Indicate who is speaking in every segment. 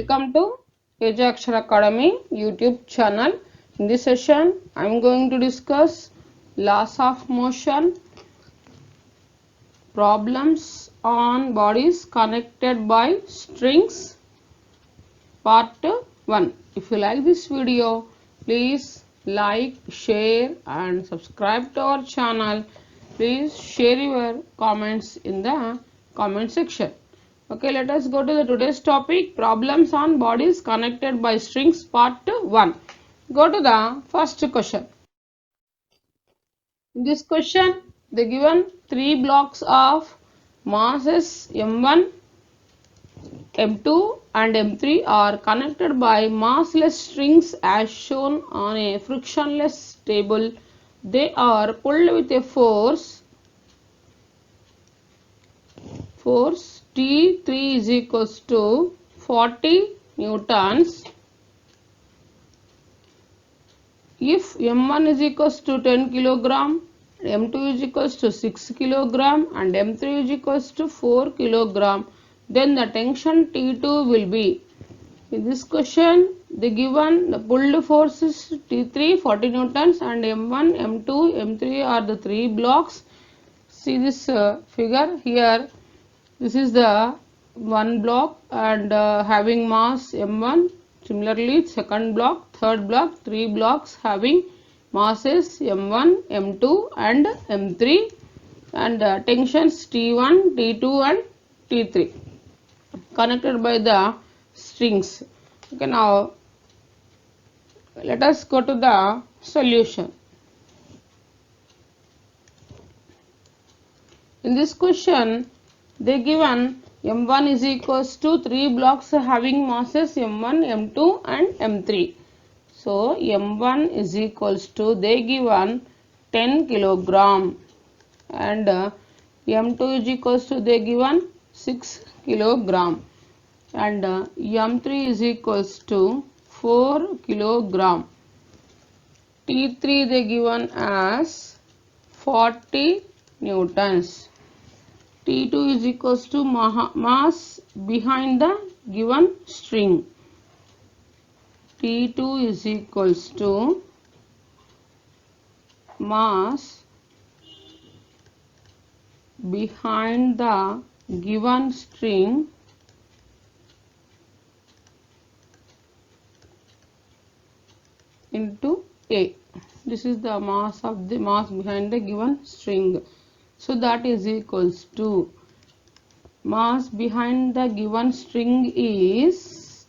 Speaker 1: Welcome to Teja Akshara Academy YouTube channel. In this session, I am going to discuss laws of motion, problems on bodies connected by strings, part 1. If you like this video, please like, share and subscribe to our channel. Please share your comments in the comment section. Okay, let us go to the today's topic, problems on bodies connected by strings, part 1. Go to the first question. In this question, they given 3 blocks of masses M1, M2 and M3 are connected by massless strings as shown on a frictionless table. They are pulled with a force T3 is equals to 40 newtons. If M1 is equals to 10 kilogram, M2 is equals to 6 kilogram and M3 is equals to 4 kilogram, then the tension T2 will be. In this question, the given the pulled force is T3 40 newtons and M1, M2, M3 are the 3 blocks. See this figure here. This is the one block and having mass M1. Similarly, second block, third block, 3 blocks having masses M1, M2 and M3 and tensions T1, T2 and T3 connected by the strings. Okay, now let us go to the solution. In this question, they given M1 is equals to 3 blocks having masses M1, M2 and M3. So, M1 is equals to, they given 10 kilogram and M2 is equals to, they given 6 kilogram and M3 is equals to 4 kilogram. T3 they given as 40 newtons. T2 is equals to mass behind the given string. T2 is equals to mass behind the given string into A. This is the mass behind the given string. So that is equals to mass behind the given string is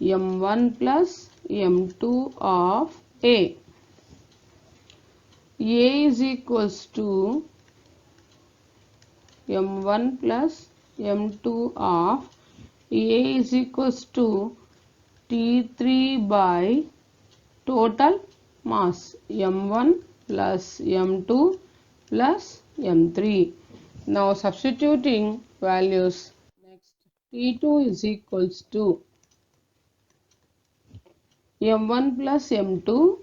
Speaker 1: M1 plus M2 of A. A is equals to M1 plus M2 of A is equals to T3 by total mass M1 plus M2 plus M3. Now substituting values, next T2 is equals to M1 plus M2,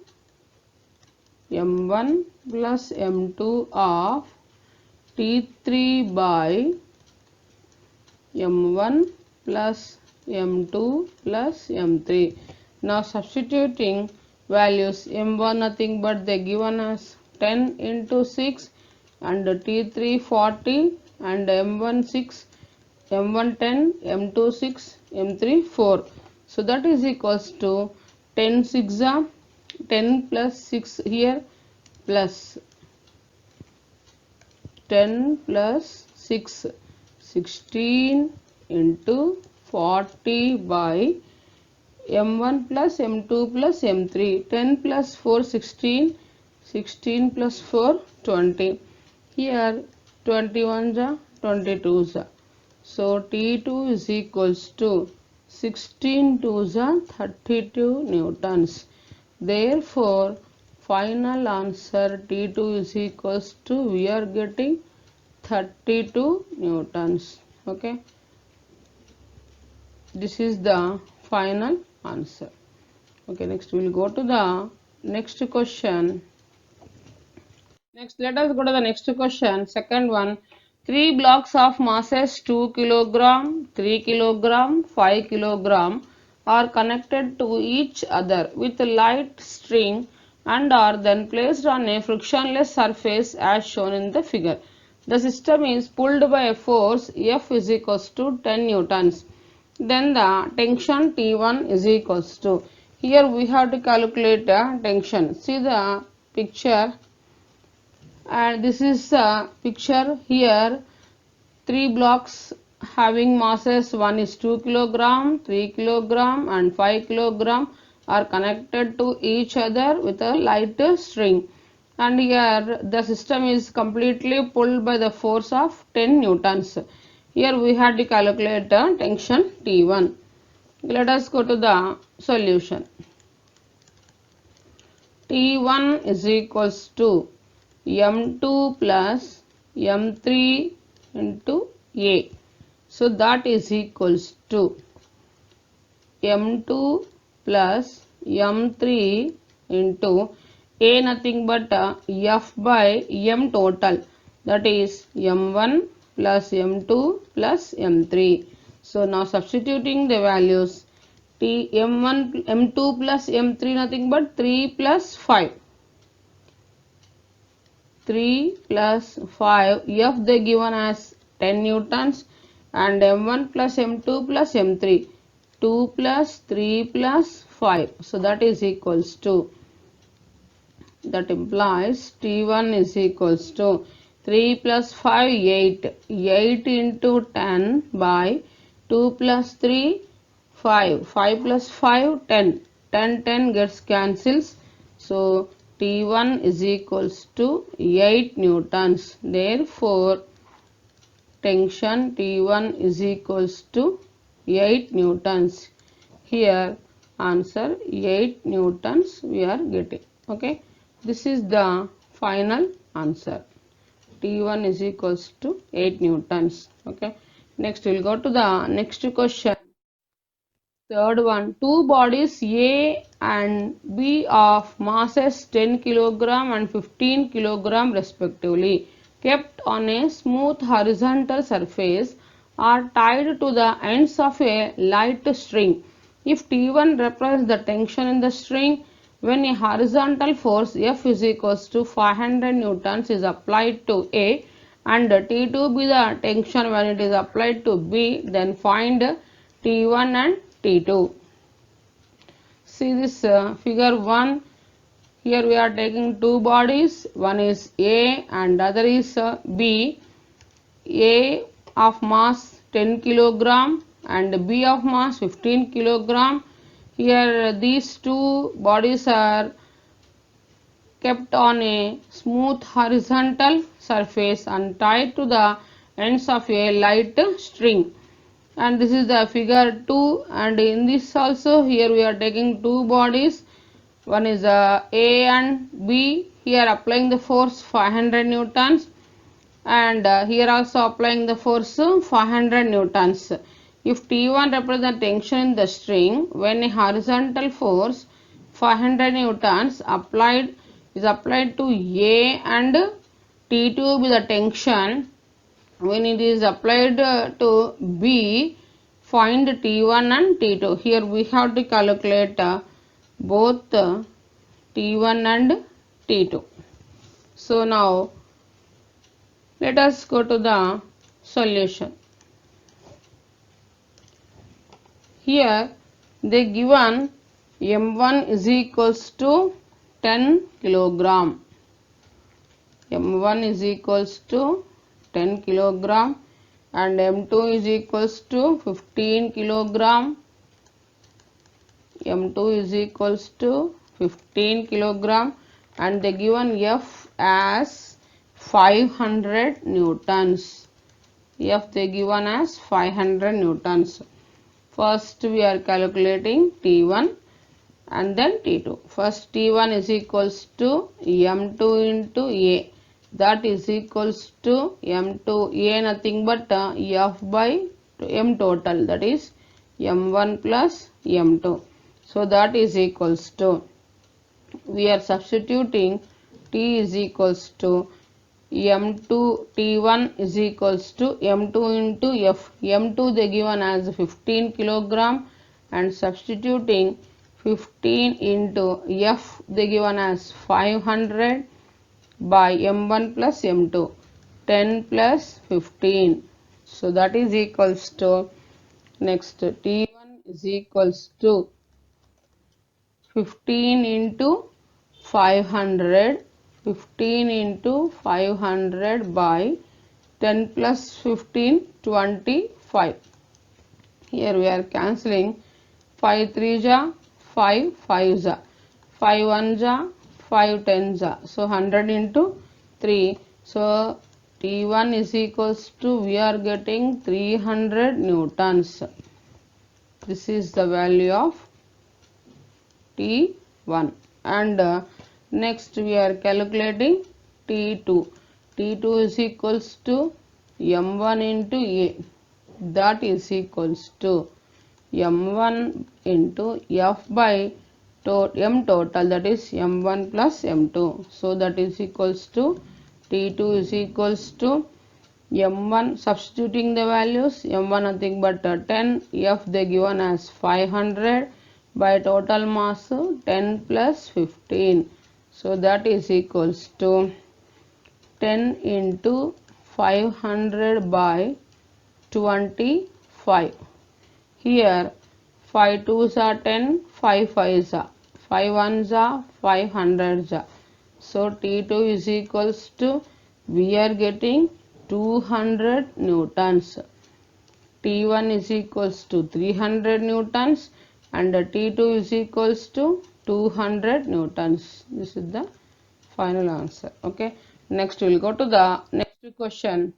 Speaker 1: M1 plus M2 of T3 by M1 plus M2 plus M3. Now substituting values, M1 nothing but they given us 10 into 6 and T3 40 and M1 6, M1 10, M2 6, M3 4. So that is equals to 10 6 10 plus 6 here plus 10 plus 6 16 into 40 by M1 plus M2 plus M3. 10 plus 4 16, 16 plus 4 20. Here 21 22. So T2 is equals to 16 2 32 newtons. Therefore, final answer T2 is equals to, we are getting 32 newtons. Okay. This is the final answer. Okay, next we will go to the next question. Next, let us go to the next question. Second one, 3 blocks of masses 2 kilogram, 3 kilogram, 5 kilogram are connected to each other with a light string and are then placed on a frictionless surface as shown in the figure. The system is pulled by a force F is equals to 10 newtons. Then the tension T1 is equals to, here we have to calculate the tension. See the picture, and this is a picture here. Three blocks having masses, one is 2 kilogram, 3 kilogram and 5 kilogram are connected to each other with a light string, and here the system is completely pulled by the force of 10 newtons. Here we had to calculate the tension T1. Let us go to the solution. T1 is equals to M2 plus M3 into A. So that is equals to M2 plus M3 into A, nothing but F by M total, that is M1 plus M2 plus M3. So now substituting the values, M1 M2 plus M3 nothing but 3 plus 5. 3 plus 5, F they given as 10 newtons, and M1 plus M2 plus M3, 2 plus 3 plus 5. So that is equals to, that implies T1 is equals to 3 plus 5, 8. 8 into 10 by 2 plus 3, 5. 5 plus 5, 10. 10 gets cancels. So T1 is equals to 8 newtons. Therefore, tension T1 is equals to 8 newtons. Here answer 8 newtons we are getting. Okay. This is the final answer. T1 is equals to 8 newtons. Okay. Next we will go to the next question. Third one, two bodies A and B of masses 10 kilogram and 15 kilogram respectively, kept on a smooth horizontal surface, are tied to the ends of a light string. If T1 represents the tension in the string, when a horizontal force F is equals to 500 newtons is applied to A, and T2 be the tension when it is applied to B, then find T1 and T2. See this figure 1. Here we are taking two bodies. One is A and other is B. A of mass 10 kilogram and B of mass 15 kilogram. Here these two bodies are kept on a smooth horizontal surface and tied to the ends of a light string. And this is the figure 2, and in this also here we are taking two bodies. One is A and B. Here applying the force 500 newtons, and here also applying the force 500 newtons. If T1 represents tension in the string, when a horizontal force 500 newtons is applied to A, and T2 be the tension when it is applied to B, find T1 and T2. Here we have to calculate both T1 and T2. So now let us go to the solution. Here they given M1 is equals to 10 kilogram. M1 is equals to 10 kilogram and M2 is equals to 15 kilogram. M2 is equals to 15 kilogram, and they given F as 500 newtons. F they given as 500 newtons. First we are calculating T1 and then T2. First T1 is equals to M2 into A, that is equals to M2, A nothing but F by M total, that is M1 plus M2. So that is equals to, we are substituting T is equals to M2, T1 is equals to M2 into F. M2 they given as 15 kilogram and substituting 15 into F they given as 500 by M1 plus M2, 10 plus 15. So that is equals to, next T1 is equals to 15 into 500, 15 into 500 by 10 plus 15, 25. Here we are cancelling 5 3 ja, 5 5 ja, 5 1 ja, 5 10 ja. So 100 into 3. So T1 is equals to, we are getting 300 newtons. This is the value of T1. And next we are calculating T2. T2 is equals to M1 into A. That is equals to M1 into F by M total, that is M1 plus M2. So that is equals to T2 is equals to M1, substituting the values, M1 nothing but 10, F they given as 500 by total mass 10 plus 15. So that is equals to 10 into 500 by 25. Here 5 2s are 10, 5 5s are, 5 1s are, 5 100s are. So T2 is equals to, we are getting 200 newtons. T1 is equals to 300 newtons and T2 is equals to 200 newtons. This is the final answer. Okay. Next we will go to the next question.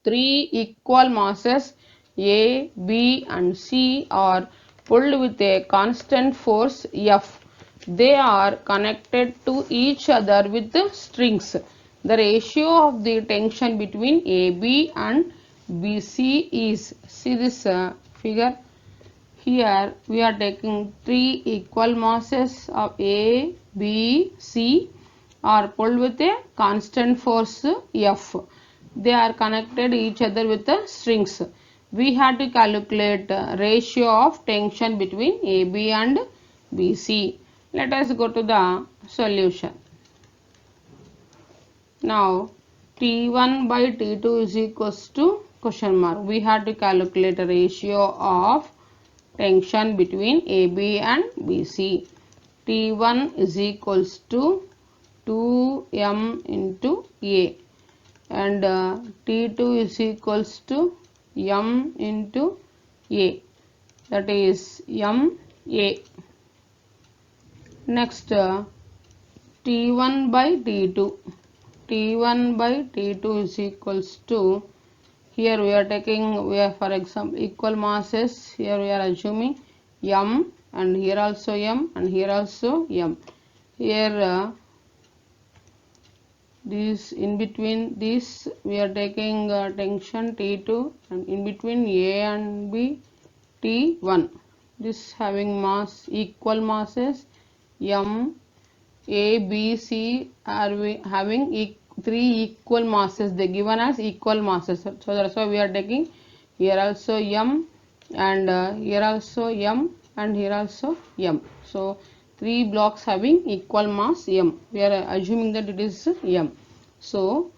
Speaker 1: Three equal masses A, B and C are pulled with a constant force F. They are connected to each other with strings. The ratio of the tension between AB and BC is, see this figure. Here we are taking three equal masses of A, B, C are pulled with a constant force F. They are connected each other with the strings. We have to calculate ratio of tension between AB and BC. Let us go to the solution. Now T1 by T2 is equals to question mark. We have to calculate a ratio of tension between AB and BC. T1 is equals to 2m into A and T2 is equals to m into A, that is m A. Next T1 by T2. T1 by T2 is equals to, here we are taking, we are for example equal masses, here we are assuming m and here also m and here also m. Here this in between this we are taking tension T2 and in between A and B T1. This having mass equal masses m, A, B, C are having three equal masses, they given as equal masses. So that's why we are taking here also m and here also m and here also m. So three blocks having equal mass m. We are assuming that it is m. So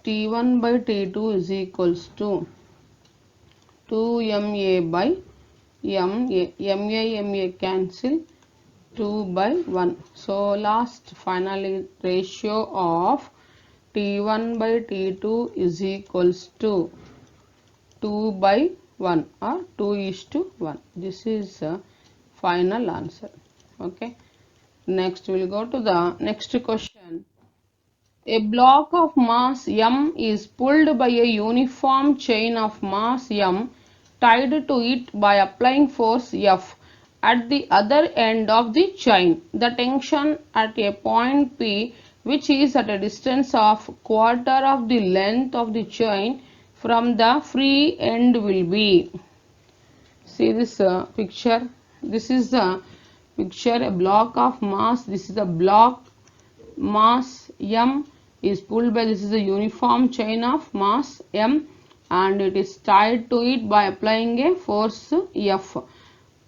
Speaker 1: T1 by T2 is equals to 2ma by ma cancel, 2 by 1. So last finally ratio of T1 by T2 is equals to 2 by 1 or 2 is to 1. This is the final answer. Okay. Next we will go to the next question. A block of mass m is pulled by a uniform chain of mass m tied to it by applying force F. At the other end of the chain, the tension at a point P, which is at a distance of quarter of the length of the chain from the free end will be. See this picture. This is the picture, a block of mass. This is a block mass m is pulled by, this is a uniform chain of mass m and it is tied to it by applying a force F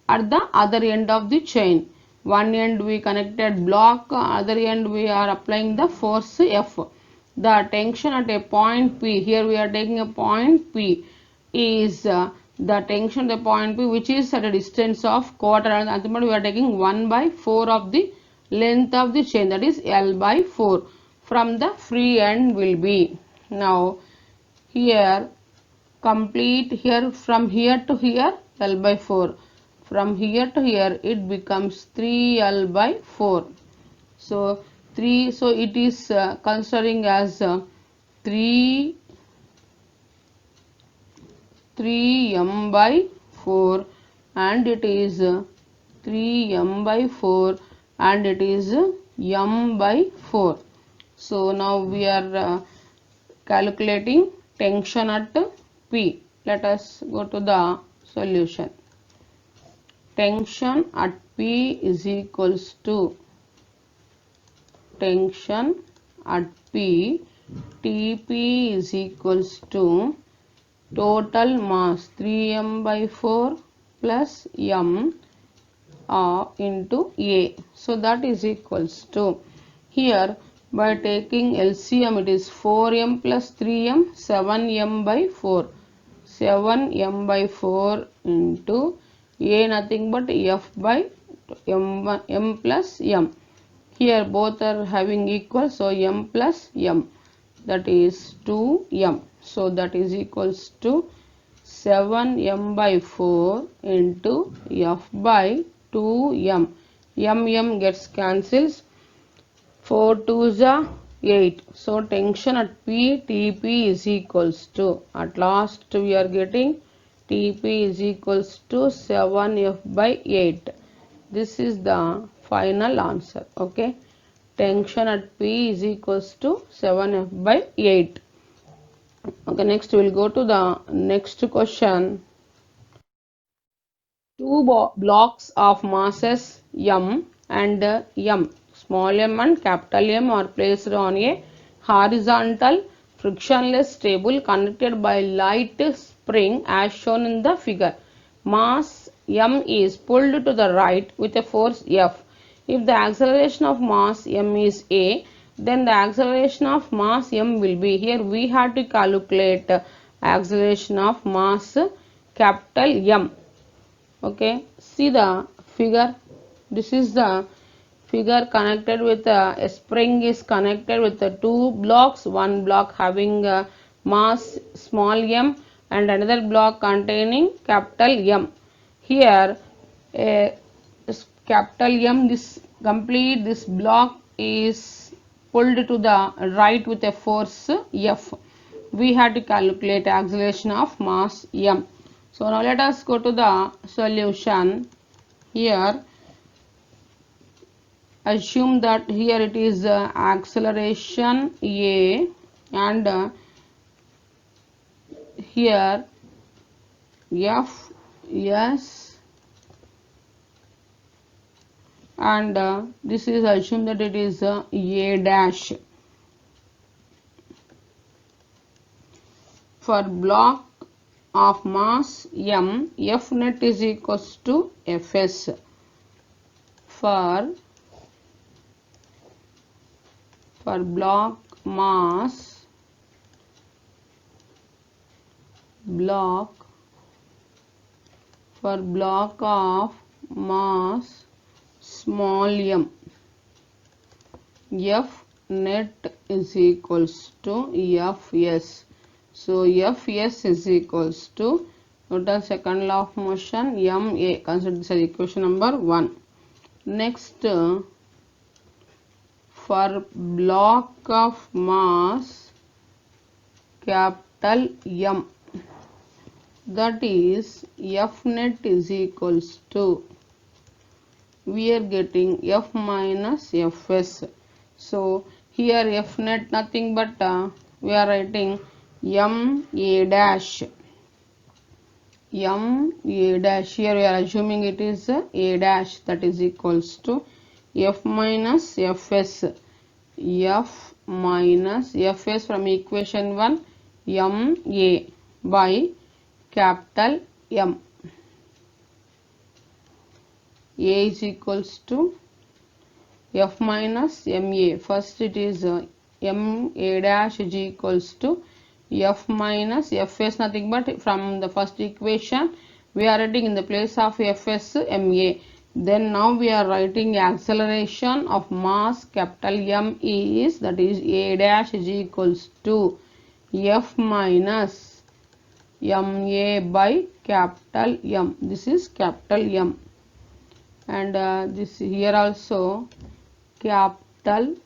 Speaker 1: at the other end of the chain. One end we connected block, other end we are applying the force F. The tension at a point P, here we are taking a point P, is the tension at the point P which is at a distance of quarter, and at the moment we are taking 1 by 4 of the length of the chain, that is L by 4 from the free end will be. Now here complete, here from here to here L by 4, from here to here it becomes 3L by 4. So 3, so it is considering as 3 3m by 4, and it is 3m by 4, and it is m by 4. So now we are calculating tension at P. Let us go to the solution. Tension at P is equals to tension at P, Tp is equals to total mass 3m by 4 plus m into A. So that is equals to, here by taking LCM it is 4m plus 3m, 7m by 4. 7m by 4 into A, nothing but F by m plus m. Here both are having equal, so m plus m, that is 2m. So that is equals to 7m by 4 into F by 2m. M gets cancels. 4 2s are 8. So tension at P, Tp is equals to, at last we are getting Tp is equals to 7F by 8. This is the final answer. Okay. Tension at P is equals to 7F by 8. Okay, next we will go to the next question. Two blocks of masses M and M, small m and capital M, are placed on a horizontal frictionless table connected by light spring as shown in the figure. Mass M is pulled to the right with a force F. If the acceleration of mass M is A, then the acceleration of mass M will be, here we have to calculate acceleration of mass capital M. Okay, see the figure. This is the figure connected with a spring is connected with the two blocks, one block having mass small m and another block containing capital M. Here capital M, this complete this block is pulled to the right with a force F. We had to calculate acceleration of mass M. So now let us go to the solution. Here assume that here it is acceleration A, and here F, S, and this is assume that it is A dash. For block of mass M, F net is equals to Fs. For block mass for block of mass small m, F net is equals to Fs. So Fs is equals to Newton's second law of motion ma. Consider this as equation number 1. Next, for block of mass capital M, that is F net is equals to, we are getting F minus Fs. So here F net nothing but we are writing M A dash. M A dash, here we are assuming it is A dash, that is equals to F minus Fs. F minus Fs from equation 1 M A. by capital M. A is equals to F minus MA. First it is MA dash is equals to F minus F is nothing but from the first equation we are writing in the place of Fs MA. Then now we are writing acceleration of mass capital M is, that is A dash is equals to F minus MA by capital M. This is capital M. And this here also capital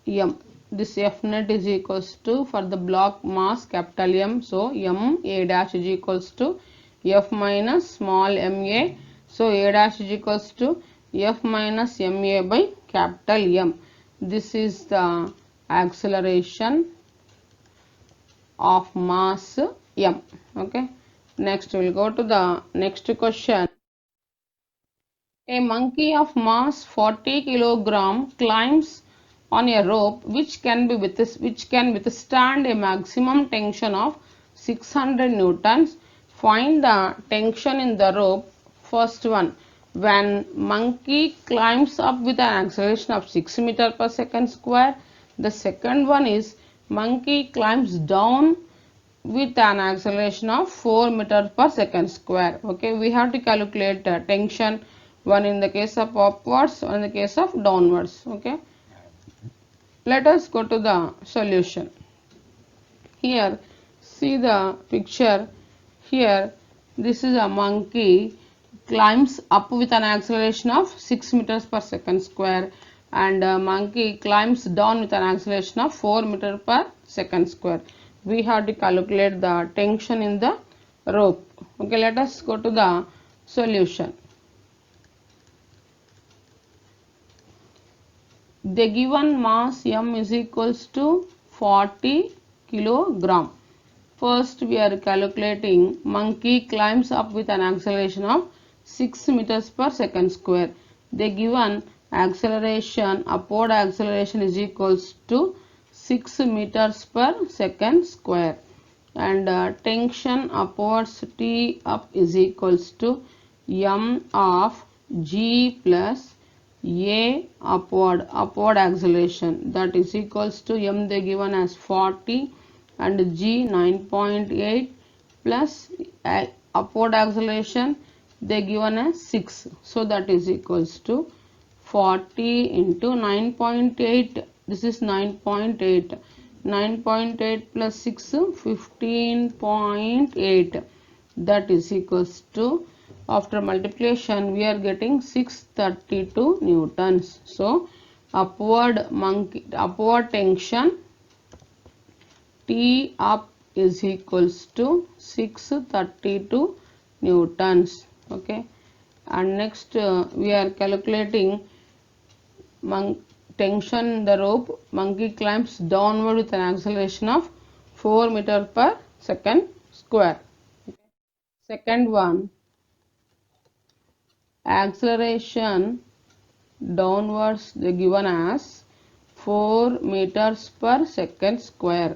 Speaker 1: M. This F net is equals to, for the block mass capital M, so M A dash is equals to F minus small ma. So A dash is equals to F minus ma by capital M. This is the acceleration of mass M. Okay. Next we will go to the next question. A monkey of mass 40 kilogram climbs on a rope which can withstand a maximum tension of 600 newtons. Find the tension in the rope. First one, when monkey climbs up with an acceleration of 6 meter per second square. The second one is monkey climbs down with an acceleration of 4 meter per second square. Okay, we have to calculate tension, one in the case of upwards, one in the case of downwards. Okay, let us go to the solution. Here see the picture. Here this is a monkey climbs up with an acceleration of 6 meters per second square, and a monkey climbs down with an acceleration of 4 meter per second square. We have to calculate the tension in the rope. Okay, let us go to the solution. The given mass M is equals to 40 kilogram. First we are calculating monkey climbs up with an acceleration of 6 meters per second square. The given acceleration, upward acceleration, is equals to 6 meters per second square, and tension upwards T up is equals to M of G plus A upward acceleration, that is equals to M they given as 40 and G 9.8 plus upward acceleration they given as 6, so that is equals to 40 into 9.8, this is 9.8, 9.8 plus 6 15.8, that is equals to, after multiplication we are getting 632 newtons. So upward tension T up is equals to 632 newtons. Okay, and next we are calculating tension in the rope. Monkey climbs downward with an acceleration of 4 meter per second square. Okay. Second one, acceleration downwards they given as 4 meters per second square.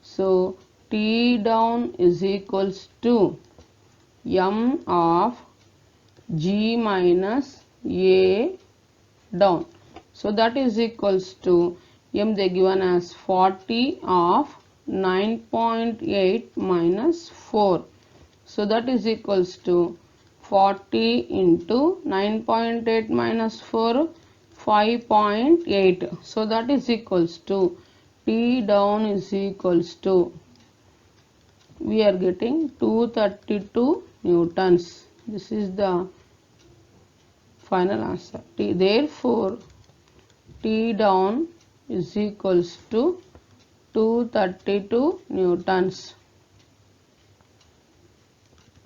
Speaker 1: So T down is equals to M of G minus A down. So that is equals to M they given as 40 of 9.8 minus 4. So that is equals to 40 into 9.8 minus 4, 5.8. So that is equals to T down is equals to, we are getting 232 newtons. This is the final answer. Therefore T down is equals to 232 newtons.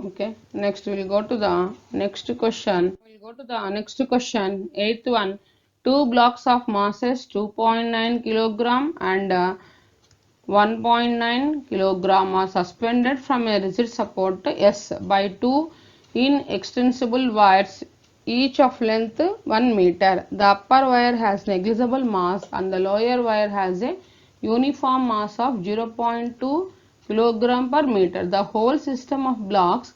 Speaker 1: Okay, next we will go to the next question. Eighth one. Two blocks of masses 2.9 kilogram and 1.9 kilogram are suspended from a rigid support S by two inextensible wires, each of length 1 meter. The upper wire has negligible mass and the lower wire has a uniform mass of 0.2 kilogram per meter. The whole system of blocks,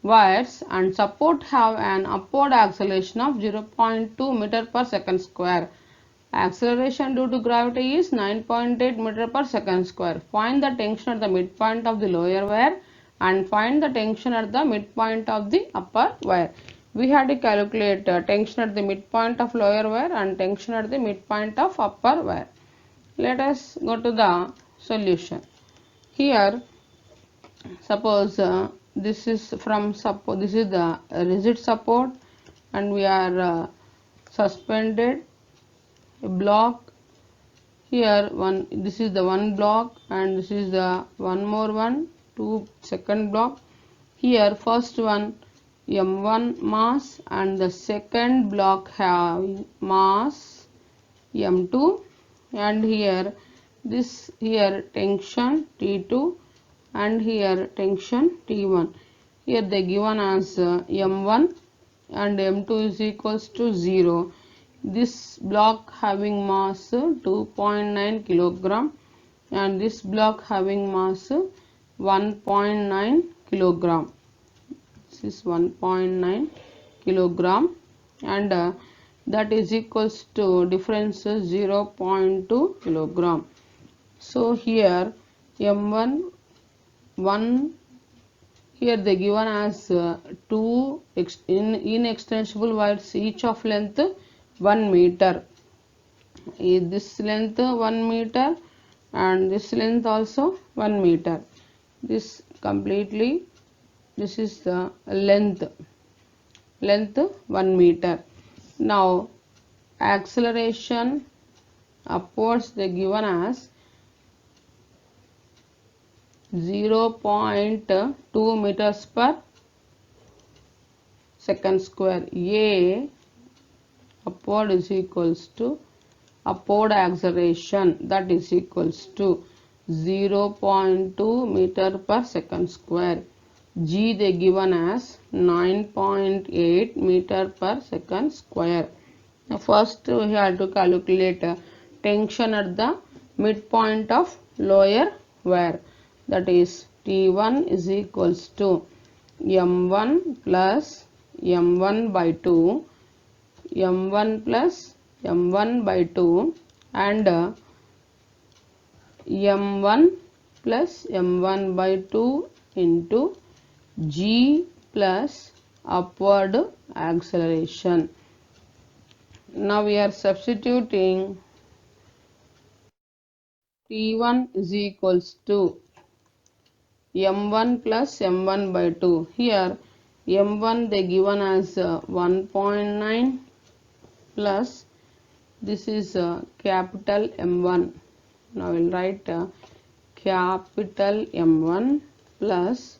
Speaker 1: wires and support have an upward acceleration of 0.2 meter per second square. Acceleration due to gravity is 9.8 meter per second square. Find the tension at the midpoint of the lower wire and find the tension at the midpoint of the upper wire. We had to calculate tension at the midpoint of lower wire and tension at the midpoint of upper wire. Let us go to the solution. Here, suppose this is the rigid support and we are suspended a block. Here this is the one block and this is the one more one, second block. Here first one m1 mass and the second block have mass m2, and here tension T2 and here tension T1. Here they given as m1 and m2 is equals to 0. This block having mass 2.9 kilogram and this block having mass 1.9 kilogram. This is 1.9 kilogram and that is equals to difference 0.2 kilogram. So here m1 1, here they given as two inextensible wires, each of length 1 meter. This length 1 meter and this length also 1 meter. This is the length 1 meter. Now acceleration upwards they given as 0.2 meters per second square. A upward is equals to upward acceleration, that is equals to 0.2 meter per second square. G they given as 9.8 meter per second square. Now first we have to calculate tension at the midpoint of lower wire, that is T1 is equals to m1 plus m1 by 2, m1 plus m1 by 2 and m1 plus m1 by 2 into G plus upward acceleration. Now we are substituting T1 is equals to m1 plus m1 by 2. Here m1 they given as 1.9 plus this is capital M1. Now we will write capital M1 plus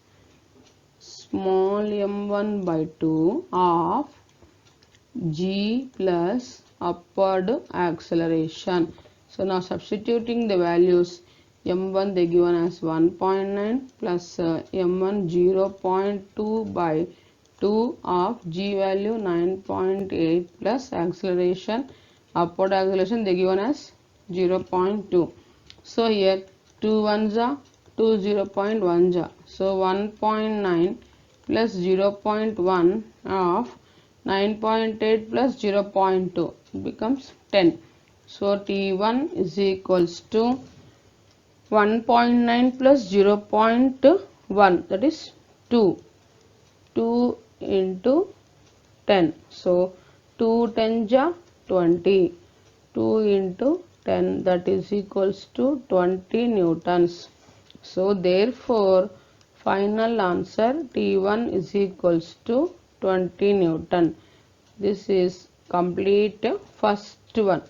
Speaker 1: small m1 by 2 of G plus upward acceleration. So now substituting the values, m1 they given as 1.9 plus m1 0.2 by 2 of G value 9.8 plus acceleration, upward acceleration they given as 0.2. So here 2 ones are 2 0.1s are. So 1.9 plus 0.1 of 9.8 plus 0.2 becomes 10. So T1 is equals to 1.9 plus 0.1, that is 2 into 10. So 2 tens are 20. 2 into 10, that is equals to 20 newtons. So therefore final answer T1 is equals to 20 Newton. This is complete first one,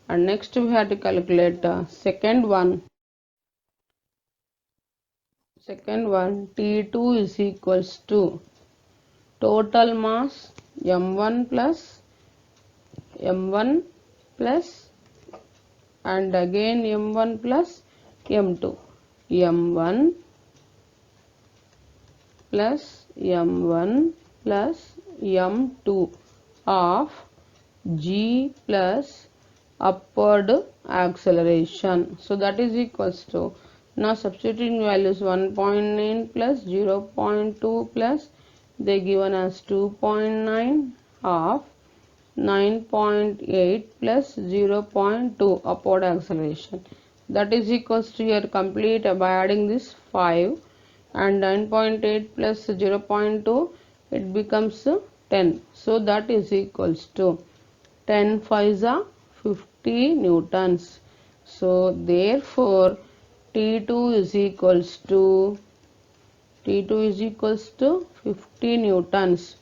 Speaker 1: and next we have to calculate second one. T2 is equals to total mass m1 plus and again m1 plus m2, m1 plus m1 plus m2 of G plus upward acceleration. So that is equals to Now substituting values 1.9 plus 0.2 plus they given as 2.9 half 9.8 plus 0.2 upward acceleration, that is equals to here complete by adding this 5 and 9.8 plus 0.2 it becomes 10, so that is equals to 10 5s are 50 newtons. So therefore T2 is equals to 50 newtons,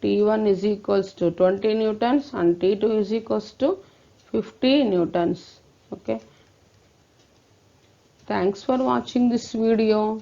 Speaker 1: T1 is equals to 20 newtons and T2 is equals to 50 newtons. Okay. Thanks for watching this video.